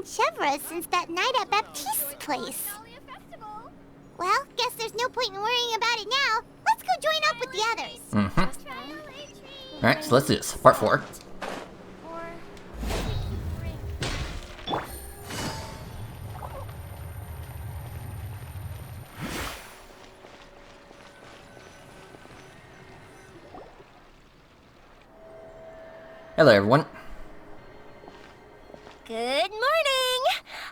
Chevra since that night at Baptiste's place. Well, guess there's no point in worrying about it now. Let's go join up with the others. Alright, so let's do this. Part 4. Hello, everyone. Good morning!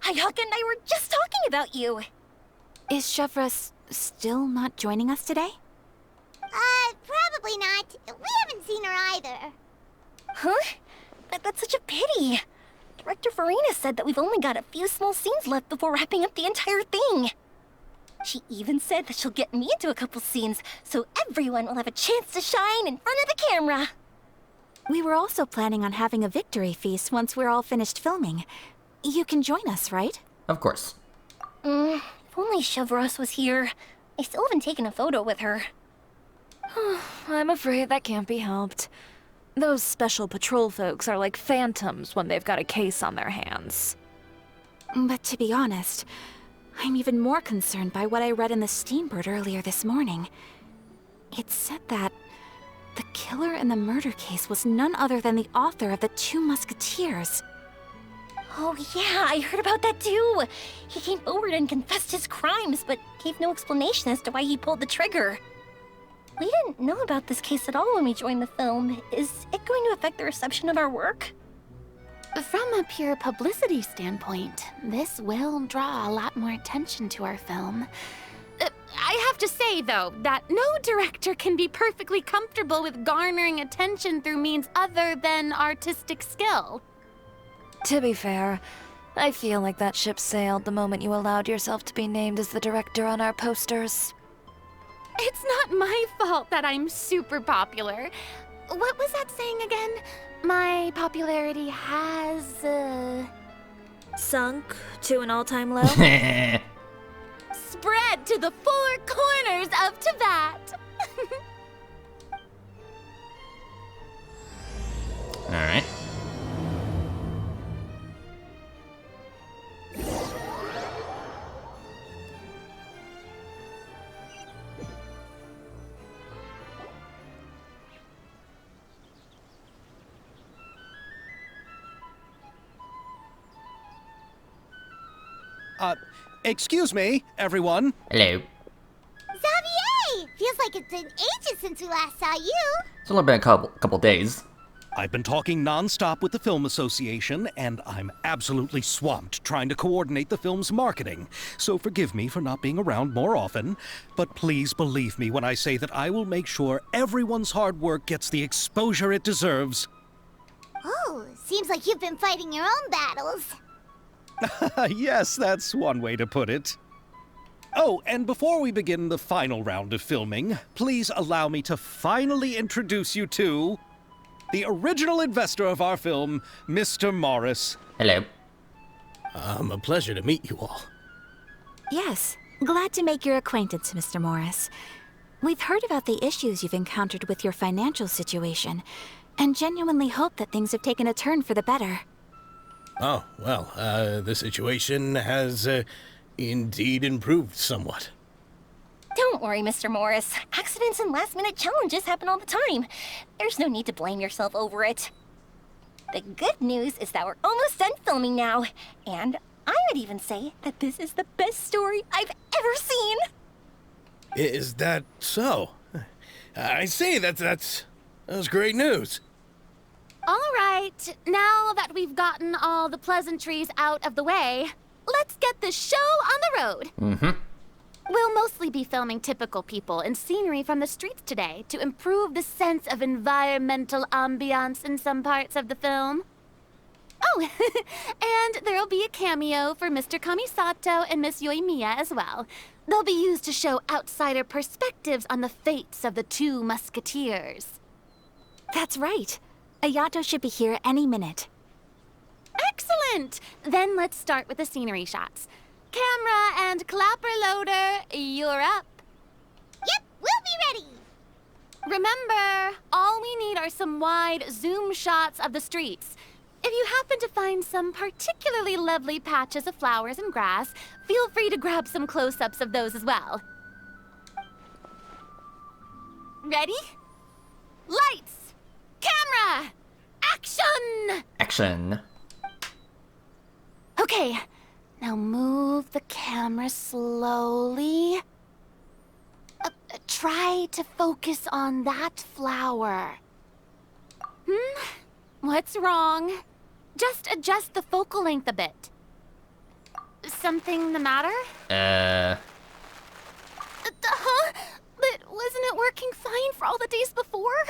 Hayaka and I were just talking about you. Is Chevra still not joining us today? Probably not. We haven't seen her either. Huh? That's such a pity. Director Farina said that we've only got a few small scenes left before wrapping up the entire thing. She even said that she'll get me into a couple scenes, so everyone will have a chance to shine in front of the camera. We were also planning on having a victory feast once we're all finished filming. You can join us, right? Of course. If only Chevros was here. I still haven't taken a photo with her. I'm afraid that can't be helped. Those special patrol folks are like phantoms when they've got a case on their hands. But to be honest, I'm even more concerned by what I read in the Steambird earlier this morning. It said that the killer in the murder case was none other than the author of the Two Musketeers. Oh yeah, I heard about that too. He came forward and confessed his crimes, but gave no explanation as to why he pulled the trigger. We didn't know about this case at all when we joined the film. Is it going to affect the reception of our work? From a pure publicity standpoint, this will draw a lot more attention to our film. I have to say, though, that no director can be perfectly comfortable with garnering attention through means other than artistic skill. To be fair, I feel like that ship sailed the moment you allowed yourself to be named as the director on our posters. It's not my fault that I'm super popular. What was that saying again? My popularity has, Sunk to an all-time low? spread to the four corners of Tibet. Alright. Excuse me, everyone. Hello. Xavier! Feels like it's been ages since we last saw you. It's only been a couple days. I've been talking non-stop with the Film Association, and I'm absolutely swamped trying to coordinate the film's marketing. So forgive me for not being around more often, but please believe me when I say that I will make sure everyone's hard work gets the exposure it deserves. Oh, seems like you've been fighting your own battles. Yes, that's one way to put it. Oh, and before we begin the final round of filming, please allow me to finally introduce you to the original investor of our film, Mr. Morris. Hello. A pleasure to meet you all. Yes, glad to make your acquaintance, Mr. Morris. We've heard about the issues you've encountered with your financial situation, and genuinely hope that things have taken a turn for the better. Oh, well, the situation has, indeed improved somewhat. Don't worry, Mr. Morris. Accidents and last-minute challenges happen all the time. There's no need to blame yourself over it. The good news is that we're almost done filming now, and I would even say that this is the best story I've ever seen. Is that so? I see, that's great news. All right, now that we've gotten all the pleasantries out of the way, let's get this show on the road. Mm-hmm. We'll mostly be filming typical people and scenery from the streets today to improve the sense of environmental ambiance in some parts of the film. Oh, and there'll be a cameo for Mr. Kamisato and Miss Yoimiya as well. They'll be used to show outsider perspectives on the fates of the Two Musketeers. That's right. Ayato should be here any minute. Excellent! Then let's start with the scenery shots. Camera and clapper loader, you're up. Yep, we'll be ready. Remember, all we need are some wide zoom shots of the streets. If you happen to find some particularly lovely patches of flowers and grass, feel free to grab some close-ups of those as well. Ready? Lights! Camera! Action! Action. Okay, now move the camera slowly. Try to focus on that flower. What's wrong? Just adjust the focal length a bit. Something the matter? Huh? But wasn't it working fine for all the days before?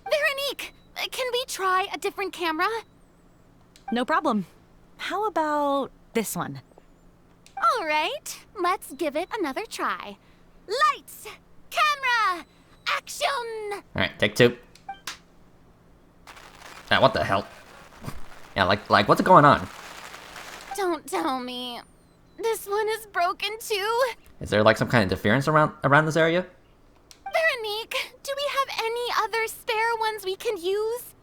Veronique, can we try a different camera? No problem. How about this one? All right, let's give it another try. Lights! Camera! Action! Alright, take 2. What the hell? Yeah, like, what's going on? Don't tell me. This one is broken too. Is there like some kind of interference around this area? Veronique, do we have any other spare ones we can use?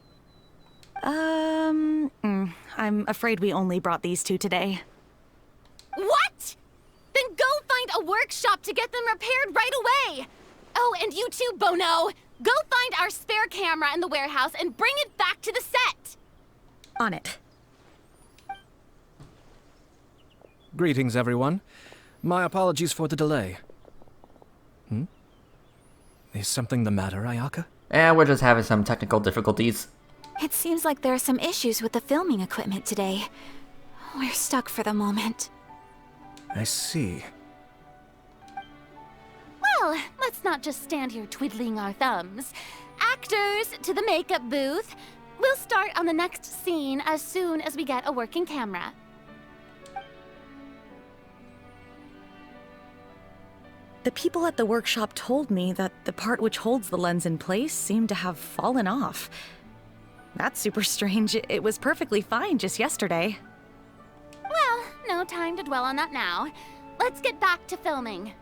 I'm afraid we only brought these 2 today. What? Then go find a workshop to get them repaired right away. Oh, and you too, Bono. Go find our spare camera in the warehouse and bring it back to the set. On it. Greetings, everyone. My apologies for the delay. Is something the matter, Ayaka? We're just having some technical difficulties. It seems like there are some issues with the filming equipment today. We're stuck for the moment. I see. Well, let's not just stand here twiddling our thumbs. Actors, to the makeup booth. We'll start on the next scene as soon as we get a working camera. The people at the workshop told me that the part which holds the lens in place seemed to have fallen off. That's super strange. It was perfectly fine just yesterday. Well, no time to dwell on that now. Let's get back to filming.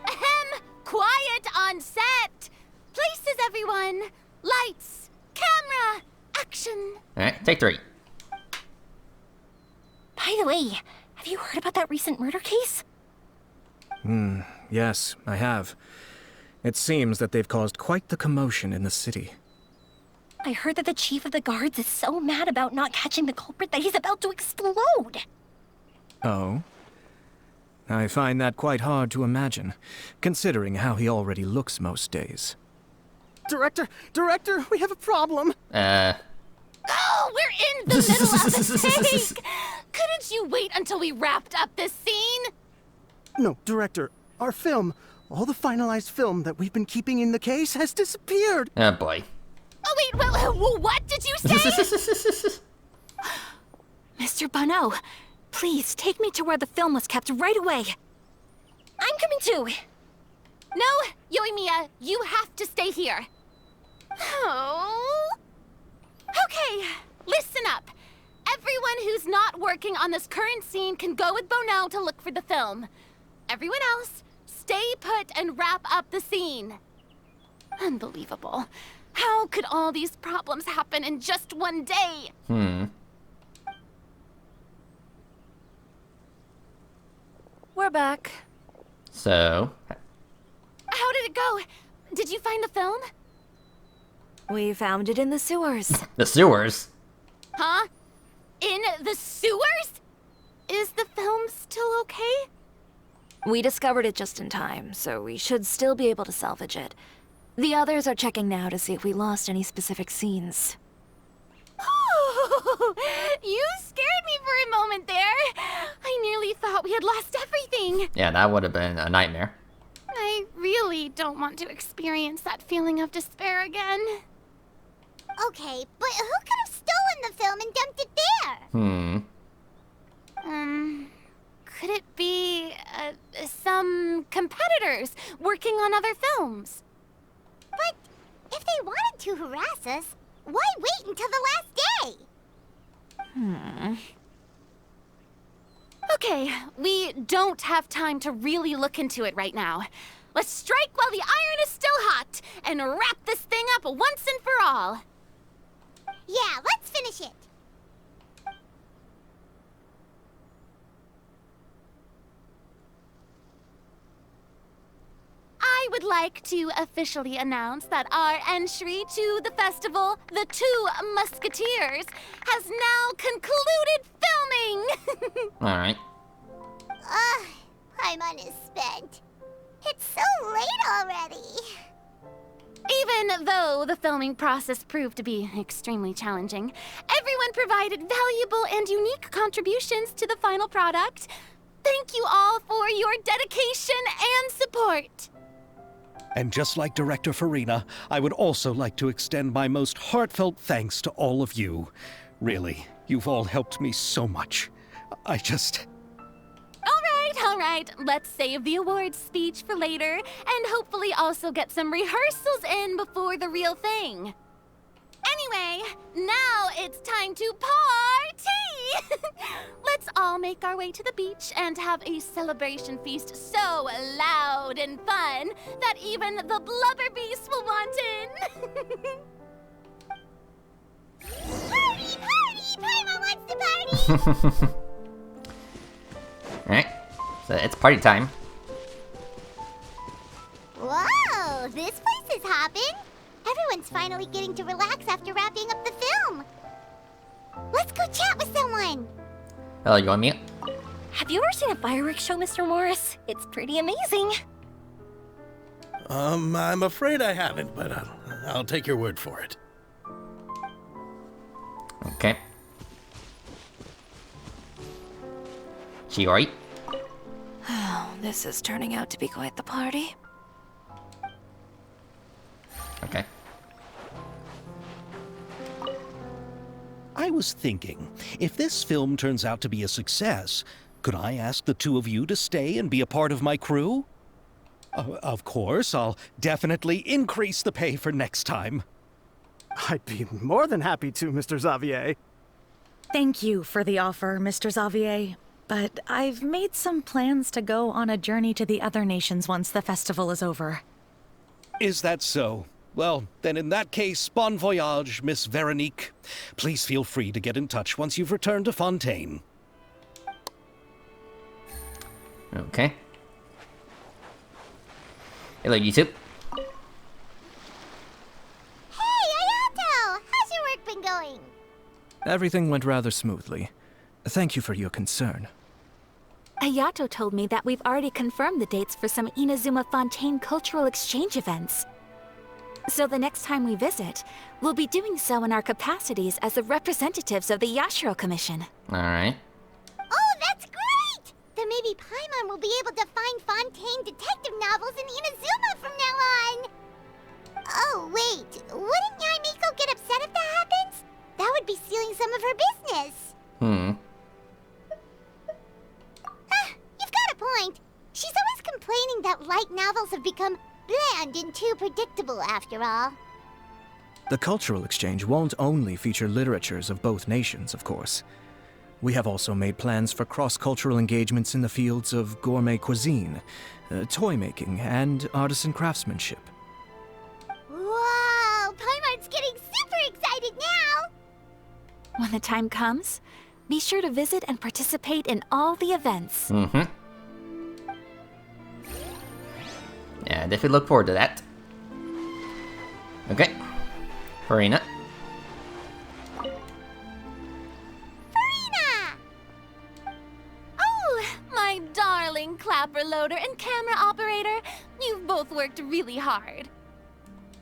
Ahem! Quiet on set! Places, everyone! Lights! Camera! Action! Alright, take 3. By the way, have you heard about that recent murder case? Yes, I have. It seems that they've caused quite the commotion in the city. I heard that the chief of the guards is so mad about not catching the culprit that he's about to explode. Oh? I find that quite hard to imagine, considering how he already looks most days. Director, we have a problem. Oh, we're in the middle of the take! Couldn't you wait until we wrapped up this scene? No, Director, our film, all the finalized film that we've been keeping in the case has disappeared. Oh boy. Oh wait, what did you say? Mr. Bono, please take me to where the film was kept right away. I'm coming too. No, Yoimiya, you have to stay here. Oh. Okay, listen up. Everyone who's not working on this current scene can go with Bono to look for the film. Everyone else, stay put and wrap up the scene. Unbelievable. How could all these problems happen in just one day? We're back. So... How did it go? Did you find the film? We found it in the sewers. The sewers? Huh? In the sewers? Is the film still okay? We discovered it just in time, so we should still be able to salvage it. The others are checking now to see if we lost any specific scenes. Oh, you scared me for a moment there. I nearly thought we had lost everything. Yeah, that would have been a nightmare. I really don't want to experience that feeling of despair again. Okay, but who could have stolen the film and dumped it there? Could it be some competitors working on other films? But if they wanted to harass us, why wait until the last day? Okay, we don't have time to really look into it right now. Let's strike while the iron is still hot and wrap this thing up once and for all. Yeah, let's finish it. I would like to officially announce that our entry to the festival, The Two Musketeers, has now concluded filming! Alright. Ugh, Paimon is spent. It's so late already. Even though the filming process proved to be extremely challenging, everyone provided valuable and unique contributions to the final product. Thank you all for your dedication and support. And just like Director Farina, I would also like to extend my most heartfelt thanks to all of you. Really, you've all helped me so much. All right, let's save the awards speech for later, and hopefully also get some rehearsals in before the real thing. Anyway, now it's time to party! Let's all make our way to the beach and have a celebration feast so loud and fun that even the blubber beast will want in. Party, party! Paimon wants to party! Alright. So it's party time. Whoa, this place is hopping. Everyone's finally getting to relax after wrapping up the film. Let's go chat with someone. Hello, you want me? Have you ever seen a fireworks show, Mr. Morris? It's pretty amazing. I'm afraid I haven't, but I'll take your word for it. Okay. Chiori? Oh, this is turning out to be quite the party. Okay. I was thinking, if this film turns out to be a success, could I ask the two of you to stay and be a part of my crew? Of course, I'll definitely increase the pay for next time. I'd be more than happy to, Mr. Xavier. Thank you for the offer, Mr. Xavier. But I've made some plans to go on a journey to the other nations once the festival is over. Is that so? Well, then in that case, bon voyage, Miss Veronique. Please feel free to get in touch once you've returned to Fontaine. Okay. Hello, YouTube. Hey, Ayato! How's your work been going? Everything went rather smoothly. Thank you for your concern. Ayato told me that we've already confirmed the dates for some Inazuma Fontaine cultural exchange events. So the next time we visit, we'll be doing so in our capacities as the representatives of the Yashiro Commission. Alright. Oh, that's great! Then maybe Paimon will be able to find Fontaine detective novels in Inazuma from now on! Oh, wait. Wouldn't Yae Miko get upset if that happens? That would be stealing some of her business. You've got a point. She's always complaining that light novels have become bland and too predictable after all. The cultural exchange won't only feature literatures of both nations, of course. We have also made plans for cross-cultural engagements in the fields of gourmet cuisine, toy making, and artisan craftsmanship. Whoa! Paimon's getting super excited now! When the time comes, be sure to visit and participate in all the events. Yeah, definitely look forward to that. Okay. Farina. Farina! Oh, my darling clapper loader and camera operator. You've both worked really hard.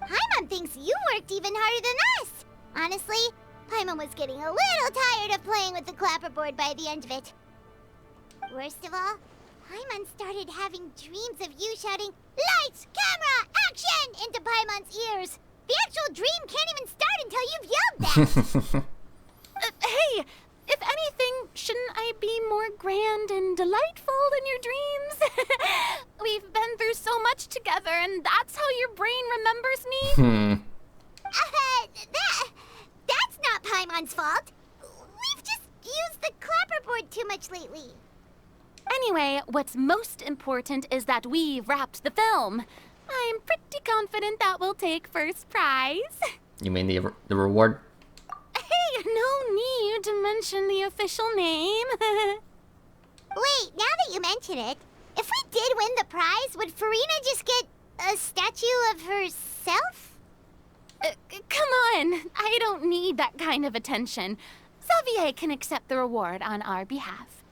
Paimon thinks you worked even harder than us. Honestly, Paimon was getting a little tired of playing with the clapperboard by the end of it. Worst of all, Paimon started having dreams of you shouting, "Lights, camera, action!" into Paimon's ears. The actual dream can't even start until you've yelled that. Hey, if anything, shouldn't I be more grand and delightful than your dreams? We've been through so much together, and that's how your brain remembers me? That's not Paimon's fault. We've just used the clapperboard too much lately. Anyway, what's most important is that we've wrapped the film. I'm pretty confident that we'll take first prize. You mean the reward? no need to mention the official name. Wait, now that you mention it, if we did win the prize, would Farina just get a statue of herself? Come on, I don't need that kind of attention. Xavier can accept the reward on our behalf.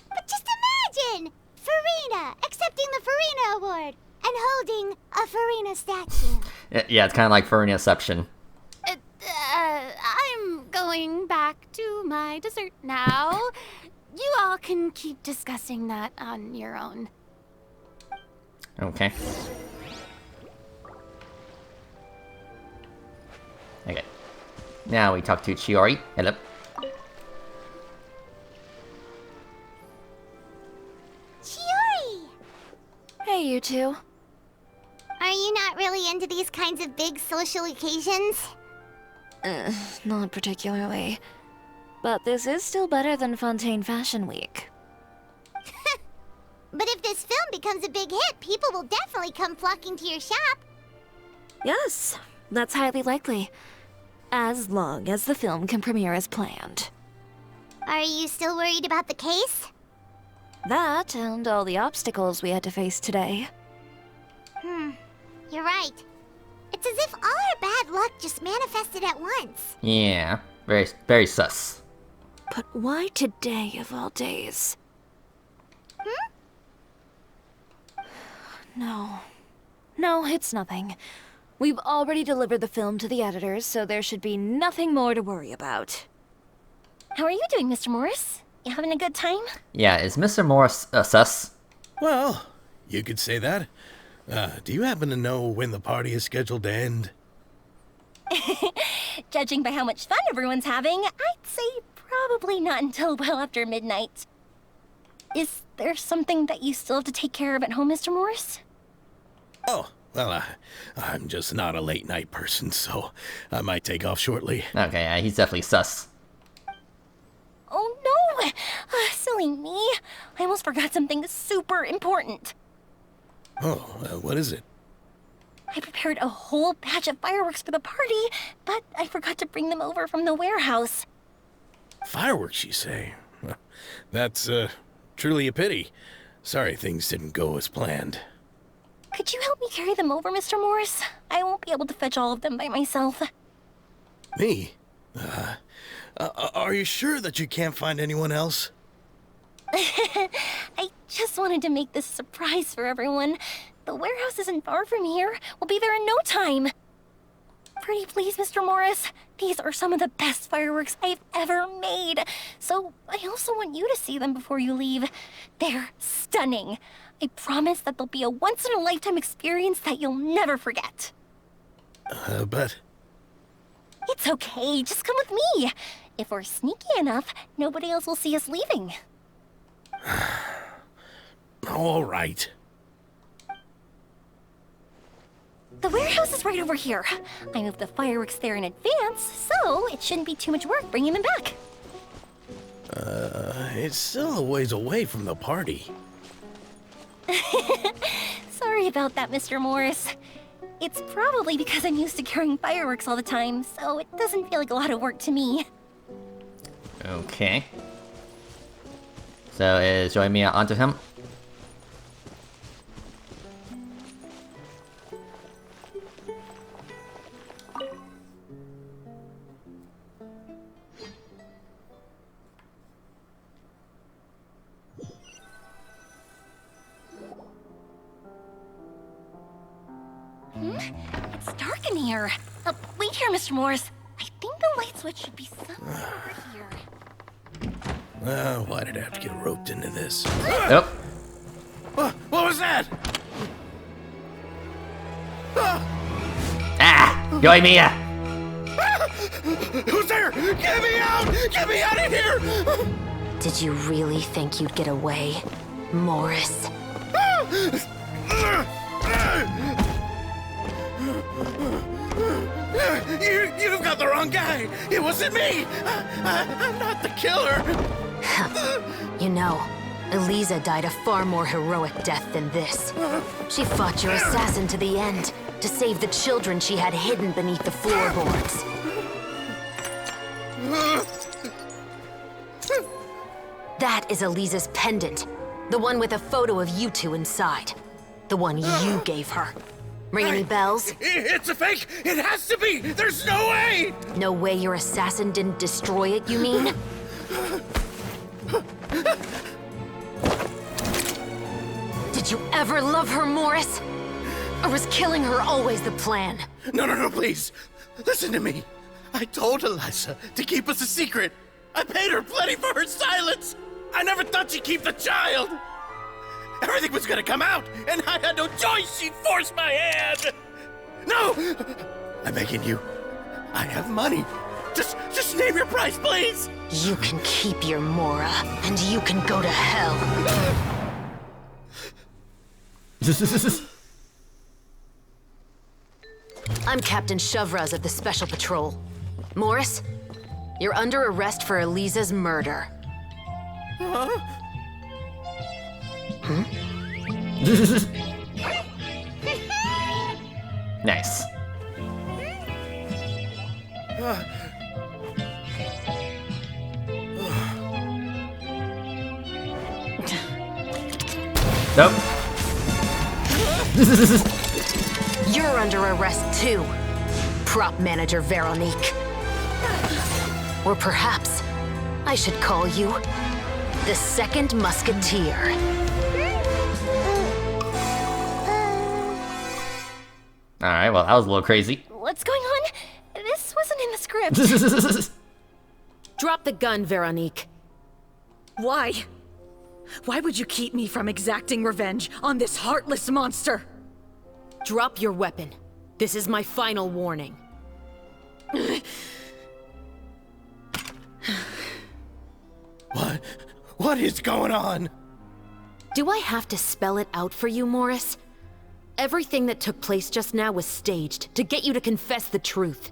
But just imagine! Farina accepting the Farina Award and holding a Farina statue. Yeah, it's kind of like Farinaception. I'm going back to my dessert now. You all can keep discussing that on your own. Okay. Okay. Now we talk to Chiori. Hello. Chiori! Hey, you two. Are you not really into these kinds of big social occasions? Not particularly. But this is still better than Fontaine Fashion Week. But if this film becomes a big hit, people will definitely come flocking to your shop. Yes, that's highly likely. As long as the film can premiere as planned. Are you still worried about the case? That and all the obstacles we had to face today. You're right. It's as if all our bad luck just manifested at once. Yeah, very, very sus. But why today of all days? No. No, it's nothing. We've already delivered the film to the editors, so there should be nothing more to worry about. How are you doing, Mr. Morris? You having a good time? Yeah, is Mr. Morris sus? Well, you could say that. Do you happen to know when the party is scheduled to end? Judging by how much fun everyone's having, I'd say probably not until well after midnight. Is there something that you still have to take care of at home, Mr. Morris? Oh, well, I'm just not a late night person, so I might take off shortly. Okay, yeah, he's definitely sus. Oh no! Silly me. I almost forgot something super important. Oh, what is it? I prepared a whole batch of fireworks for the party, but I forgot to bring them over from the warehouse. Fireworks, you say? That's, truly a pity. Sorry things didn't go as planned. Could you help me carry them over, Mr. Morris? I won't be able to fetch all of them by myself. Me? Are you sure that you can't find anyone else? I just wanted to make this a surprise for everyone. The warehouse isn't far from here. We'll be there in no time. Pretty please, Mr. Morris. These are some of the best fireworks I've ever made. So I also want you to see them before you leave. They're stunning. I promise that they'll be a once-in-a-lifetime experience that you'll never forget. But... It's okay. Just come with me. If we're sneaky enough, nobody else will see us leaving. All right. The warehouse is right over here. I moved the fireworks there in advance, so it shouldn't be too much work bringing them back. It's still a ways away from the party. Sorry about that, Mr. Morris. It's probably because I'm used to carrying fireworks all the time, so it doesn't feel like a lot of work to me. Okay. So is Joy-Mia onto him? It's dark in here. Wait here, Mr. Morris. I think the light switch should be somewhere over here. Why did I have to get roped into this? Yep. What was that? Ah! Joy-Mia! Who's there? Get me out! Get me out of here! Did you really think you'd get away, Morris? You've got the wrong guy. It wasn't me. I'm not the killer. You know, Eliza died a far more heroic death than this. She fought your assassin to the end, to save the children she had hidden beneath the floorboards. That is Eliza's pendant. The one with a photo of you two inside. The one you gave her. Ring any bells? It's a fake! It has to be! There's no way! No way your assassin didn't destroy it, you mean? Did you ever love her, Morris? Or was killing her always the plan? No, please. Listen to me. I told Eliza to keep us a secret. I paid her plenty for her silence. I never thought she'd keep the child. Everything was gonna come out, and I had no choice. She forced my hand. No! I'm begging you. I have money. Just name your price, please. You can keep your Mora, and you can go to hell. I'm Captain Shovraz of the Special Patrol. Morris, you're under arrest for Eliza's murder. Nice. Nope. You're under arrest too, prop manager Veronique. Or perhaps I should call you the Second Musketeer. Alright, well, that was a little crazy. What's going on? This wasn't in the script. Drop the gun, Veronique. Why? Why would you keep me from exacting revenge on this heartless monster? Drop your weapon. This is my final warning. What is going on? Do I have to spell it out for you, Morris? Everything that took place just now was staged to get you to confess the truth.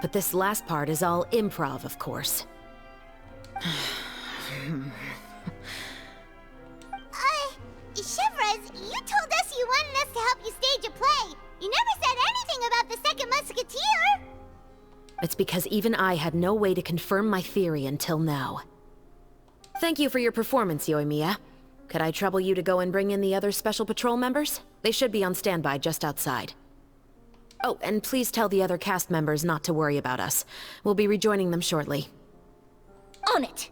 But this last part is all improv, of course. Shivers, you told us you wanted us to help you stage a play. You never said anything about the Second Musketeer. It's because even I had no way to confirm my theory until now. Thank you for your performance, Yoimiya. Could I trouble you to go and bring in the other Special Patrol members? They should be on standby just outside. Oh, and please tell the other cast members not to worry about us. We'll be rejoining them shortly. On it.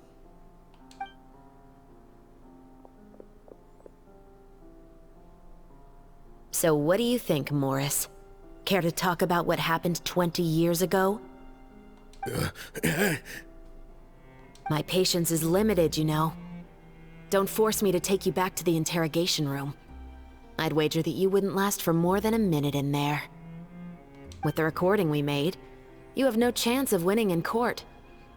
So what do you think, Morris? Care to talk about what happened 20 years ago? My patience is limited, you know. Don't force me to take you back to the interrogation room. I'd wager that you wouldn't last for more than a minute in there. With the recording we made, you have no chance of winning in court.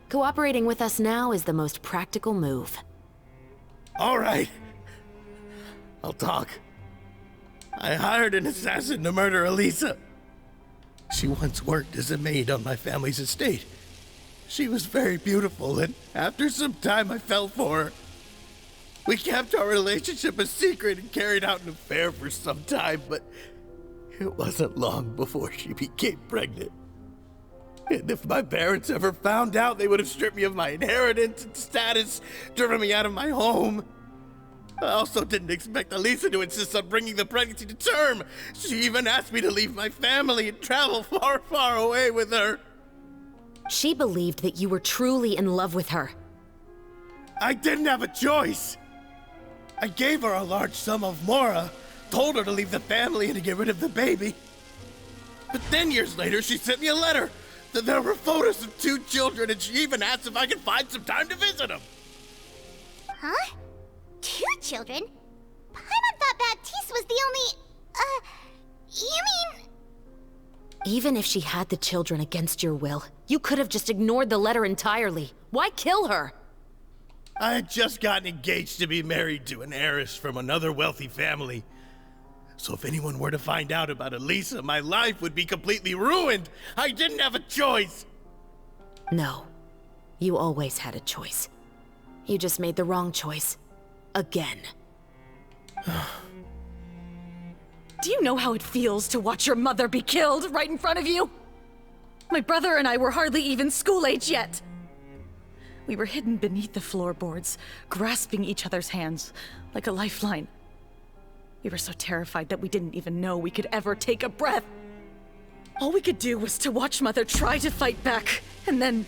Cooperating with us now is the most practical move. All right. I'll talk. I hired an assassin to murder Eliza. She once worked as a maid on my family's estate. She was very beautiful, and after some time I fell for her. We kept our relationship a secret and carried out an affair for some time, but it wasn't long before she became pregnant. And if my parents ever found out, they would have stripped me of my inheritance and status, driven me out of my home. I also didn't expect Eliza to insist on bringing the pregnancy to term. She even asked me to leave my family and travel far, far away with her. She believed that you were truly in love with her. I didn't have a choice. I gave her a large sum of Mora, told her to leave the family and to get rid of the baby. But then years later, she sent me a letter. There were photos of 2 children, and she even asked if I could find some time to visit them. Huh? 2 children? Paimon thought Baptiste was the only... you mean... Even if she had the children against your will, you could have just ignored the letter entirely. Why kill her? I had just gotten engaged to be married to an heiress from another wealthy family. So if anyone were to find out about Eliza, my life would be completely ruined. I didn't have a choice. No. You always had a choice. You just made the wrong choice. Again. Do you know how it feels to watch your mother be killed right in front of you? My brother and I were hardly even school age yet. We were hidden beneath the floorboards, grasping each other's hands like a lifeline. We were so terrified that we didn't even know we could ever take a breath. All we could do was to watch Mother try to fight back, and then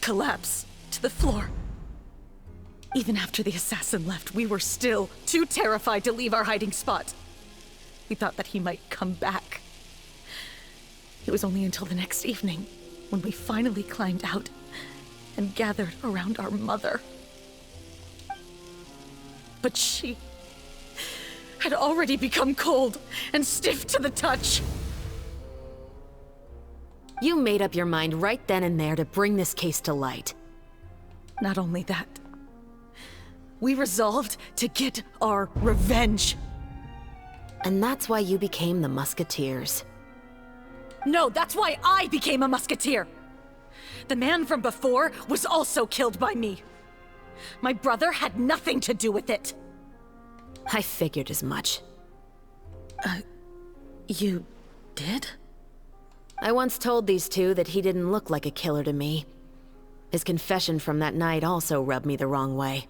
collapse to the floor. Even after the assassin left, we were still too terrified to leave our hiding spot. We thought that he might come back. It was only until the next evening when we finally climbed out and gathered around our mother. But she had already become cold and stiff to the touch. You made up your mind right then and there to bring this case to light. Not only that, we resolved to get our revenge. And that's why you became the Musketeers. No, that's why I became a musketeer. The man from before was also killed by me. My brother had nothing to do with it. I figured as much. You did? I once told these two that he didn't look like a killer to me. His confession from that night also rubbed me the wrong way.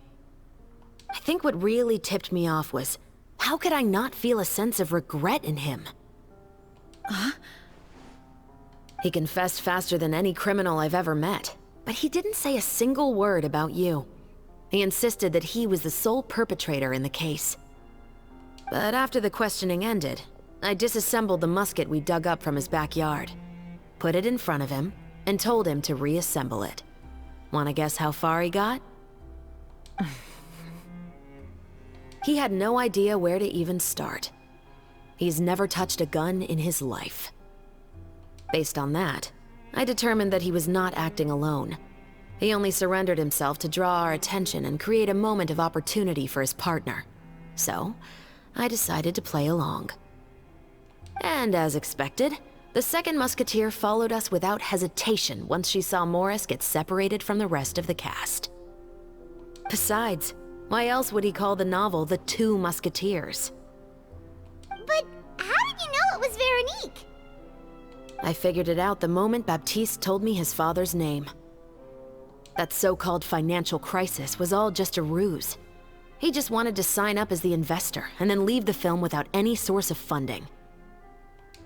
I think what really tipped me off was, how could I not feel a sense of regret in him? Huh? He confessed faster than any criminal I've ever met, but he didn't say a single word about you. He insisted that he was the sole perpetrator in the case. But after the questioning ended, I disassembled the musket we dug up from his backyard, put it in front of him, and told him to reassemble it. Wanna guess how far he got? He had no idea where to even start. He's never touched a gun in his life. Based on that, I determined that he was not acting alone. He only surrendered himself to draw our attention and create a moment of opportunity for his partner. So, I decided to play along. And as expected, the second musketeer followed us without hesitation once she saw Morris get separated from the rest of the cast. Besides, why else would he call the novel The Two Musketeers? But how did you know it was Veronique? I figured it out the moment Baptiste told me his father's name. That so-called financial crisis was all just a ruse. He just wanted to sign up as the investor and then leave the film without any source of funding.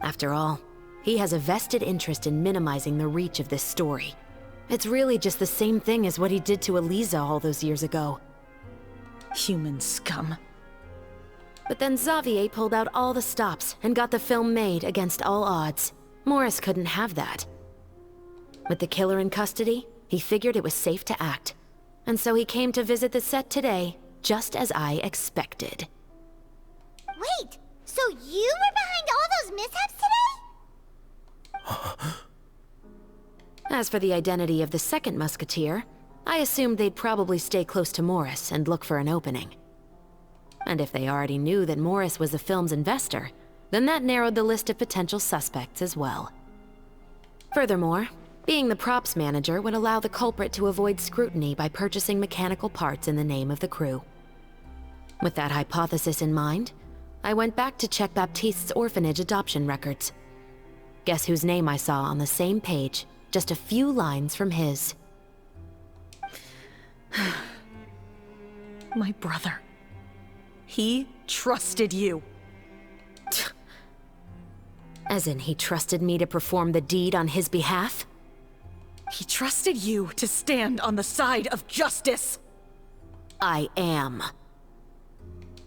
After all, he has a vested interest in minimizing the reach of this story. It's really just the same thing as what he did to Eliza all those years ago. Human scum. But then Xavier pulled out all the stops and got the film made against all odds. Morris couldn't have that. With the killer in custody, he figured it was safe to act. And so he came to visit the set today, just as I expected. Wait, so you were behind all those mishaps today? As for the identity of the second musketeer, I assumed they'd probably stay close to Morris and look for an opening. And if they already knew that Morris was the film's investor, then that narrowed the list of potential suspects as well. Furthermore, being the props manager would allow the culprit to avoid scrutiny by purchasing mechanical parts in the name of the crew. With that hypothesis in mind, I went back to check Baptiste's orphanage adoption records. Guess whose name I saw on the same page, just a few lines from his. My brother. He trusted you. As in, he trusted me to perform the deed on his behalf? He trusted you to stand on the side of justice. I am.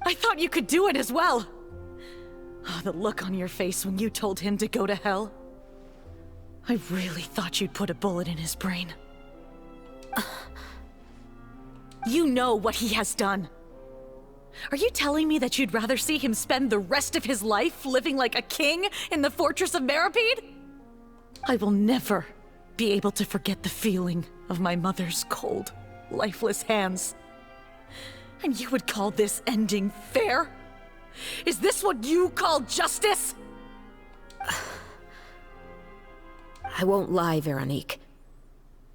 I thought you could do it as well. Oh, the look on your face when you told him to go to hell. I really thought you'd put a bullet in his brain. You know what he has done. Are you telling me that you'd rather see him spend the rest of his life living like a king in the fortress of Meripede? I will never be able to forget the feeling of my mother's cold, lifeless hands. And you would call this ending fair? Is this what you call justice? I won't lie, Veronique.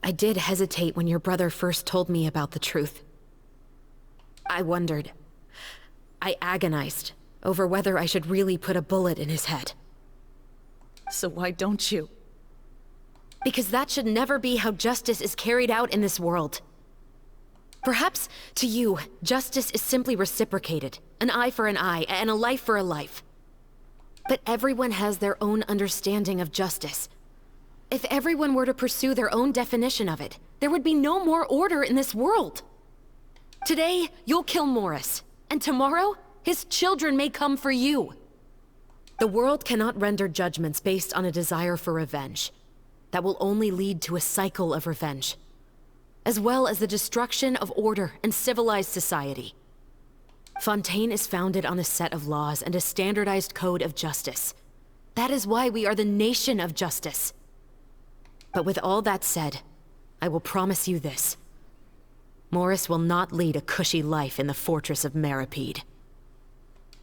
I did hesitate when your brother first told me about the truth. I wondered. I agonized over whether I should really put a bullet in his head. So why don't you? Because that should never be how justice is carried out in this world. Perhaps, to you, justice is simply reciprocated. An eye for an eye, and a life for a life. But everyone has their own understanding of justice. If everyone were to pursue their own definition of it, there would be no more order in this world. Today, you'll kill Morris, and tomorrow, his children may come for you. The world cannot render judgments based on a desire for revenge. That will only lead to a cycle of revenge, as well as the destruction of order and civilized society. Fontaine is founded on a set of laws and a standardized code of justice. That is why we are the nation of justice. But with all that said, I will promise you this. Morris will not lead a cushy life in the fortress of Meripede.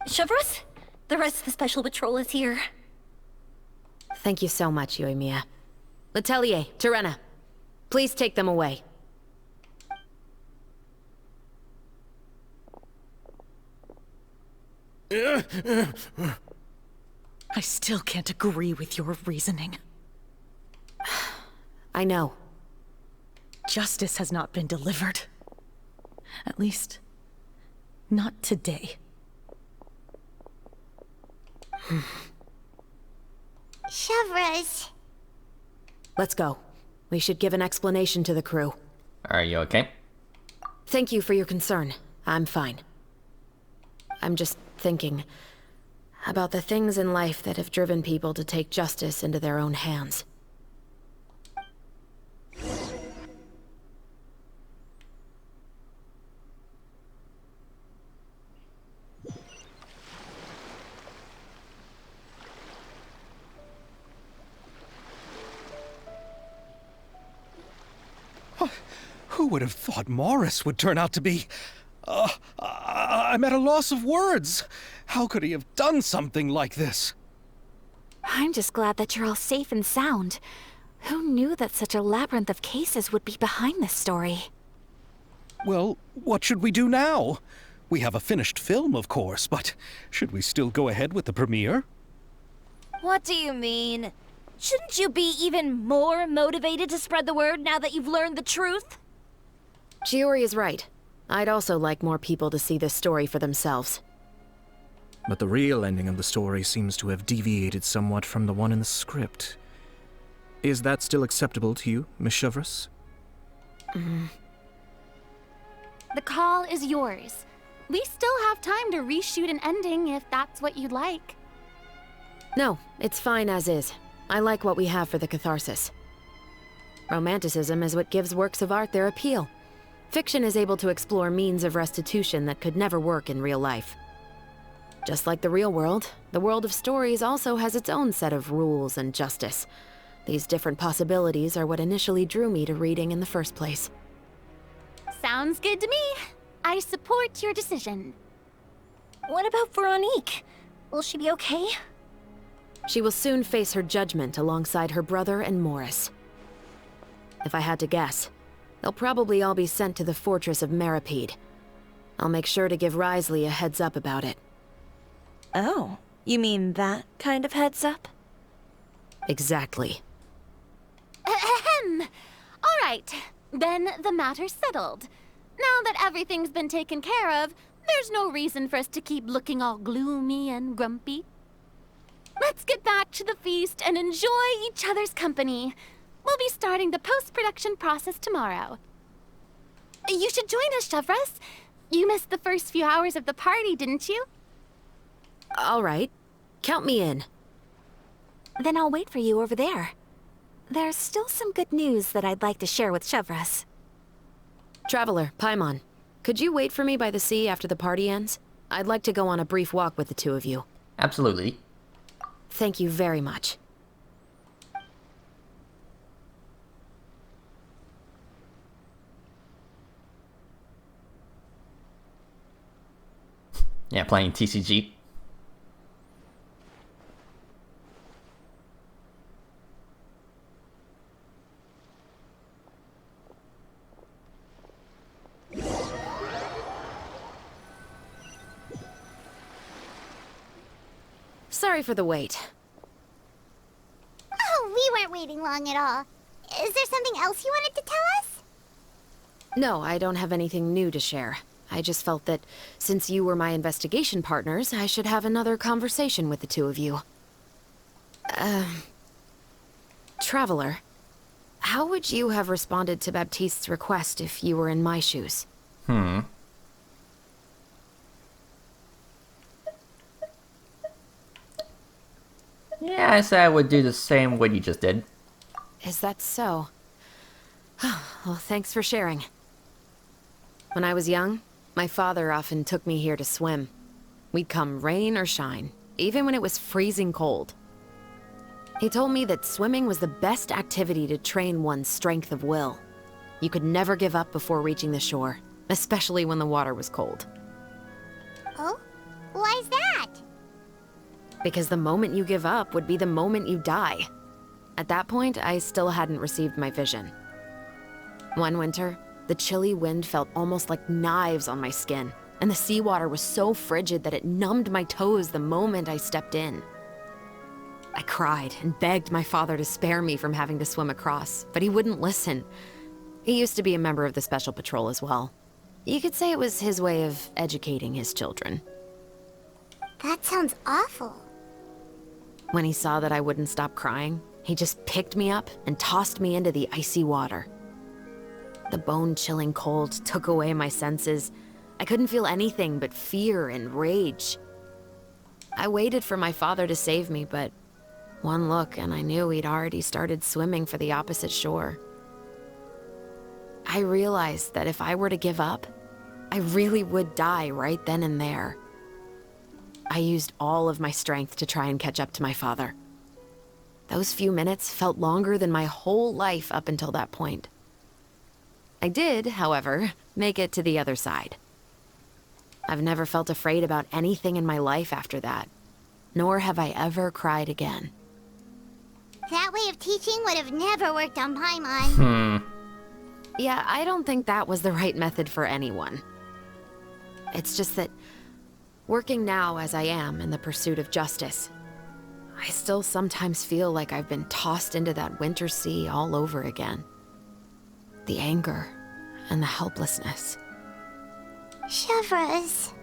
Chevreuse, the rest of the Special Patrol is here. Thank you so much, Yoimiya. Letelier, Terena, please take them away. I still can't agree with your reasoning. I know. Justice has not been delivered. At least, not today. Chevreuse. Let's go. We should give an explanation to the crew. Are you okay? Thank you for your concern. I'm fine. I'm just thinking about the things in life that have driven people to take justice into their own hands. Who would have thought Morris would turn out to be... I'm at a loss of words. How could he have done something like this? I'm just glad that you're all safe and sound. Who knew that such a labyrinth of cases would be behind this story? Well, what should we do now? We have a finished film, of course, but should we still go ahead with the premiere? What do you mean? Shouldn't you be even more motivated to spread the word now that you've learned the truth? Chiori is right. I'd also like more people to see this story for themselves. But the real ending of the story seems to have deviated somewhat from the one in the script. Is that still acceptable to you, Miss Chevreuse? The call is yours. We still have time to reshoot an ending if that's what you'd like. No, it's fine as is. I like what we have for the catharsis. Romanticism is what gives works of art their appeal. Fiction is able to explore means of restitution that could never work in real life. Just like the real world, the world of stories also has its own set of rules and justice. These different possibilities are what initially drew me to reading in the first place. Sounds good to me. I support your decision. What about Veronique? Will she be okay? She will soon face her judgment alongside her brother and Morris. If I had to guess, they'll probably all be sent to the fortress of Meripede. I'll make sure to give Risley a heads up about it. Oh, you mean that kind of heads up? Exactly. Ahem. All right, then the matter's settled. Now that everything's been taken care of, there's no reason for us to keep looking all gloomy and grumpy. Let's get back to the feast and enjoy each other's company. We'll be starting the post-production process tomorrow. You should join us, Chevreuse. You missed the first few hours of the party, didn't you? All right. Count me in. Then I'll wait for you over there. There's still some good news that I'd like to share with Chevreuse. Traveler, Paimon, could you wait for me by the sea after the party ends? I'd like to go on a brief walk with the two of you. Absolutely. Thank you very much. Yeah, playing TCG. Sorry for the wait. Oh, we weren't waiting long at all. Is there something else you wanted to tell us? No, I don't have anything new to share. I just felt that since you were my investigation partners, I should have another conversation with the two of you. Traveler, how would you have responded to Baptiste's request if you were in my shoes? Yeah, I say I would do the same what you just did. Is that so? Well, thanks for sharing. When I was young, my father often took me here to swim. We'd come rain or shine, even when it was freezing cold. He told me that swimming was the best activity to train one's strength of will. You could never give up before reaching the shore, especially when the water was cold. Oh? Why is that? Because the moment you give up would be the moment you die. At that point, I still hadn't received my vision. One winter, the chilly wind felt almost like knives on my skin, and the seawater was so frigid that it numbed my toes the moment I stepped in. I cried and begged my father to spare me from having to swim across, but he wouldn't listen. He used to be a member of the Special Patrol as well. You could say it was his way of educating his children. That sounds awful. When he saw that I wouldn't stop crying, he just picked me up and tossed me into the icy water. The bone-chilling cold took away my senses. I couldn't feel anything but fear and rage. I waited for my father to save me, but one look and I knew he'd already started swimming for the opposite shore. I realized that if I were to give up, I really would die right then and there. I used all of my strength to try and catch up to my father. Those few minutes felt longer than my whole life up until that point. I did, however, make it to the other side. I've never felt afraid about anything in my life after that, nor have I ever cried again. That way of teaching would have never worked on Paimon. Yeah, I don't think that was the right method for anyone. It's just that, working now as I am in the pursuit of justice, I still sometimes feel like I've been tossed into that winter sea all over again. The anger and the helplessness. Chevreuse.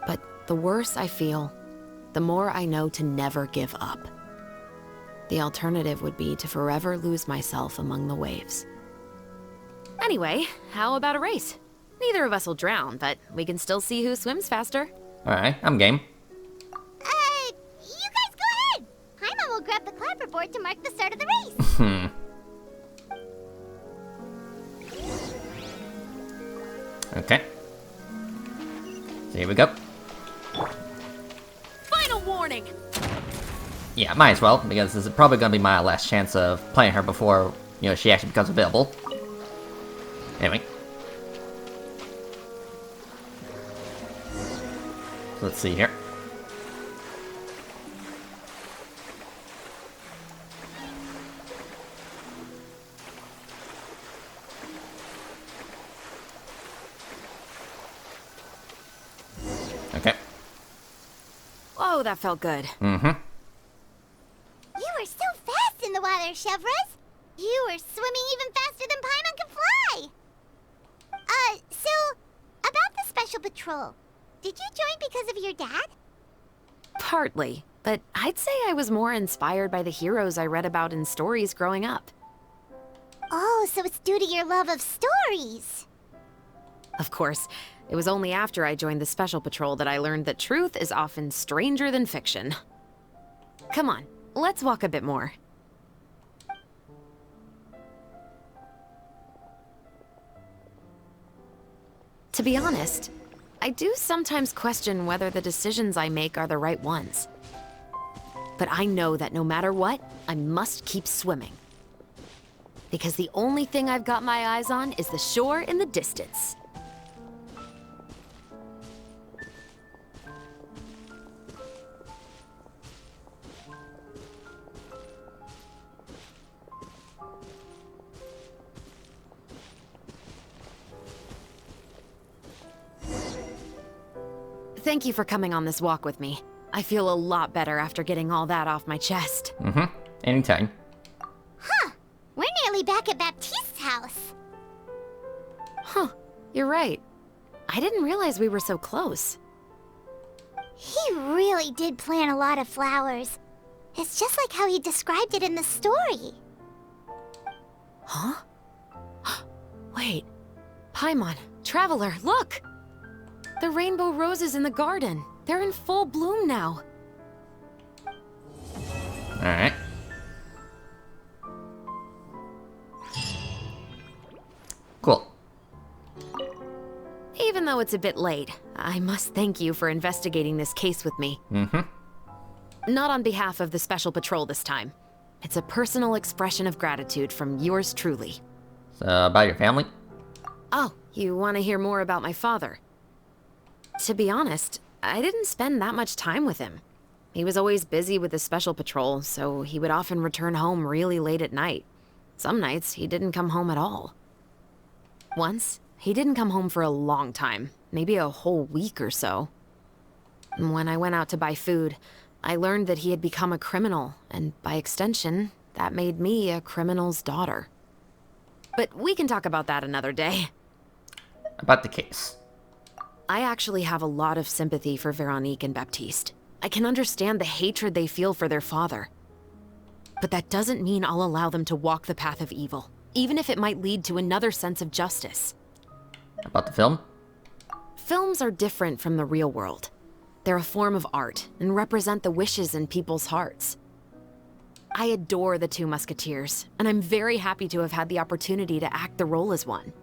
But the worse I feel, the more I know to never give up. The alternative would be to forever lose myself among the waves. Anyway, how about a race? Neither of us will drown, but we can still see who swims faster. Alright, I'm game. You guys go ahead! Paimon will grab the clapperboard to mark the start of the race. Okay. So here we go. Final warning! Yeah, might as well, because this is probably gonna be my last chance of playing her before, she actually becomes available. Anyway. So let's see here. Okay. Oh, that felt good. You were so fast in the water, Chevreuse. You were swimming even faster than Paimon can fly. So, about the Special Patrol, did you join because of your dad? Partly, but I'd say I was more inspired by the heroes I read about in stories growing up. Oh, so it's due to your love of stories. Of course, it was only after I joined the Special Patrol that I learned that truth is often stranger than fiction. Come on, let's walk a bit more. To be honest, I do sometimes question whether the decisions I make are the right ones. But I know that no matter what, I must keep swimming. Because the only thing I've got my eyes on is the shore in the distance. Thank you for coming on this walk with me. I feel a lot better after getting all that off my chest. Anytime. Huh. We're Huh, you're right. I didn't realize we were so close. He really did plant a lot of flowers. It's just like how he described it in the story. Huh? Wait. Paimon, Traveler, look! The rainbow roses in the garden. They're in full bloom now. Alright. Cool. Even though it's a bit late, I must thank you for investigating this case with me. Mm-hmm. Not on behalf of the Special Patrol this time. It's a personal expression of gratitude from yours truly. So, about your family? Oh, you want to hear more about my father? To be honest, I didn't spend that much time with him. He was always busy with the Special Patrol, so he would often return home really late at night. Some nights, he didn't come home at all. Once, he didn't come home for a long time, maybe a whole week or so. When I went out to buy food, I learned that he had become a criminal, and by extension, that made me a criminal's daughter. But we can talk about that another day. About the case. I actually have a lot of sympathy for Veronique and Baptiste. I can understand the hatred they feel for their father. But that doesn't mean I'll allow them to walk the path of evil, even if it might lead to another sense of justice. About the film? Films are different from the real world. They're a form of art and represent the wishes in people's hearts. I adore the Two Musketeers, and I'm very happy to have had the opportunity to act the role as one.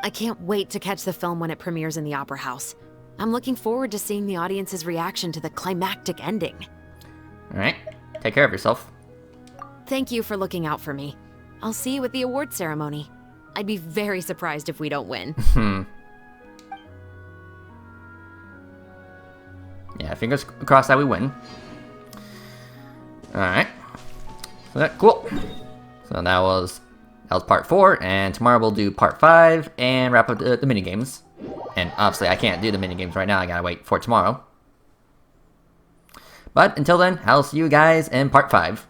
I can't wait to catch the film when it premieres in the Opera House. I'm looking forward to seeing the audience's reaction to the climactic ending. Alright. Take care of yourself. Thank you for looking out for me. I'll see you at the award ceremony. I'd be very surprised if we don't win. Yeah, fingers crossed that we win. Alright. So, cool. So that was part 4, and tomorrow we'll do part 5 and wrap up the minigames. And obviously I can't do the minigames right now, I gotta wait for tomorrow. But until then, I'll see you guys in part 5.